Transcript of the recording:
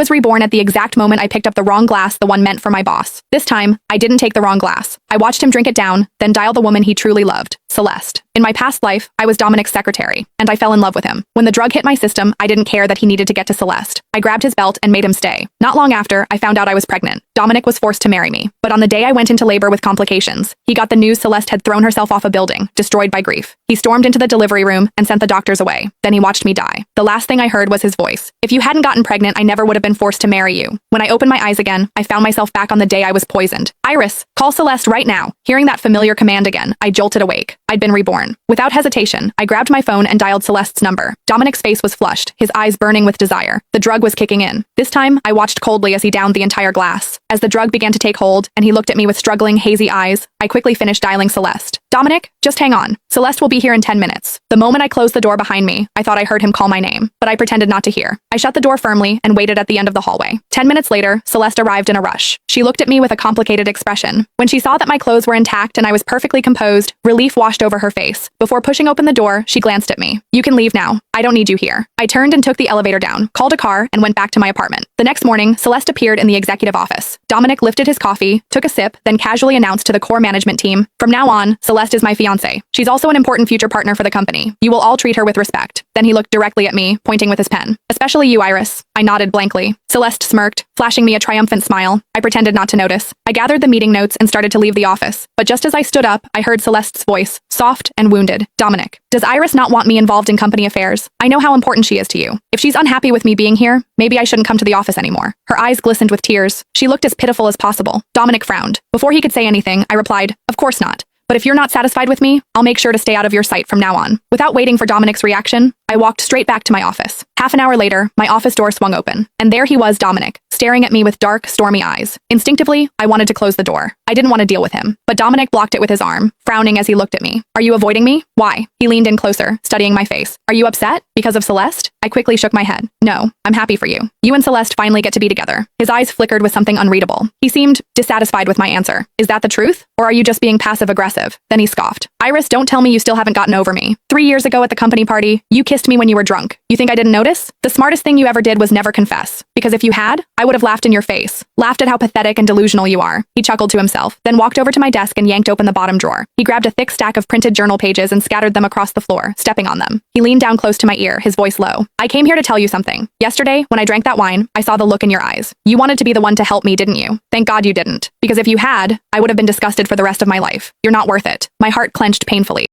was reborn at the exact moment I picked up the wrong glass, the one meant for my boss. This time, I didn't take the wrong glass. I watched him drink it down, then dial the woman he truly loved, Celeste. In my past life, I was Dominic's secretary, and I fell in love with him. When the drug hit my system, I didn't care that he needed to get to Celeste. I grabbed his belt and made him stay. Not long after, I found out I was pregnant. Dominic was forced to marry me. But on the day I went into labor with complications, he got the news Celeste had thrown herself off a building, destroyed by grief. He stormed into the delivery room and sent the doctors away. Then he watched me die. The last thing I heard was his voice. If you hadn't gotten pregnant, I never would have been forced to marry you. When I opened my eyes again, I found myself back on the day I was poisoned. Iris, call Celeste right now. Hearing that familiar command again, I jolted awake. I'd been reborn. Without hesitation, I grabbed my phone and dialed Celeste's number. Dominic's face was flushed, his eyes burning with desire. The drug was kicking in. This time, I watched coldly as he downed the entire glass. As the drug began to take hold, and he looked at me with struggling, hazy eyes, I quickly finished dialing Celeste. Dominic, just hang on. Celeste will be here in 10 minutes. The moment I closed the door behind me, I thought I heard him call my name, but I pretended not to hear. I shut the door firmly and waited at the end of the hallway. 10 minutes later, Celeste arrived in a rush. She looked at me with a complicated expression. When she saw that my clothes were intact and I was perfectly composed, relief washed over her face. Before pushing open the door, she glanced at me. You can leave now. I don't need you here. I turned and took the elevator down, called a car, and went back to my apartment. The next morning, Celeste appeared in the executive office. Dominic lifted his coffee, took a sip, then casually announced to the core management team, "From now on, Celeste is my fiancée. She's also an important future partner for the company. You will all treat her with respect." Then he looked directly at me, pointing with his pen. "Especially you, Iris." I nodded blankly. Celeste smirked, flashing me a triumphant smile. I pretended not to notice. I gathered the meeting notes and started to leave the office. But just as I stood up, I heard Celeste's voice, soft and wounded. "Dominic, does Iris not want me involved in company affairs? I know how important she is to you. If she's unhappy with me being here, maybe I shouldn't come to the office anymore." Her eyes glistened with tears. She looked as pitiful as possible. Dominic frowned. Before he could say anything, I replied, "Of course not. But if you're not satisfied with me, I'll make sure to stay out of your sight from now on." Without waiting for Dominic's reaction, I walked straight back to my office. Half an hour later, my office door swung open, and there he was, Dominic, staring at me with dark, stormy eyes. Instinctively, I wanted to close the door. I didn't want to deal with him, but Dominic blocked it with his arm, frowning as he looked at me. "Are you avoiding me? Why?" He leaned in closer, studying my face. "Are you upset? Because of Celeste?" I quickly shook my head. "No, I'm happy for you. You and Celeste finally get to be together." His eyes flickered with something unreadable. He seemed dissatisfied with my answer. "Is that the truth? Or are you just being passive-aggressive?" Then he scoffed. "Iris, don't tell me you still haven't gotten over me. 3 years ago at the company party, you kissed me when you were drunk. You think I didn't notice? The smartest thing you ever did was never confess. Because if you had, I would have laughed in your face. Laughed at how pathetic and delusional you are." He chuckled to himself, then walked over to my desk and yanked open the bottom drawer. He grabbed a thick stack of printed journal pages and scattered them across the floor, stepping on them. He leaned down close to my ear, his voice low. "I came here to tell you something. Yesterday, when I drank that wine, I saw the look in your eyes. You wanted to be the one to help me, didn't you? Thank God you didn't. Because if you had, I would have been disgusted for the rest of my life. You're not worth it." My heart clenched painfully.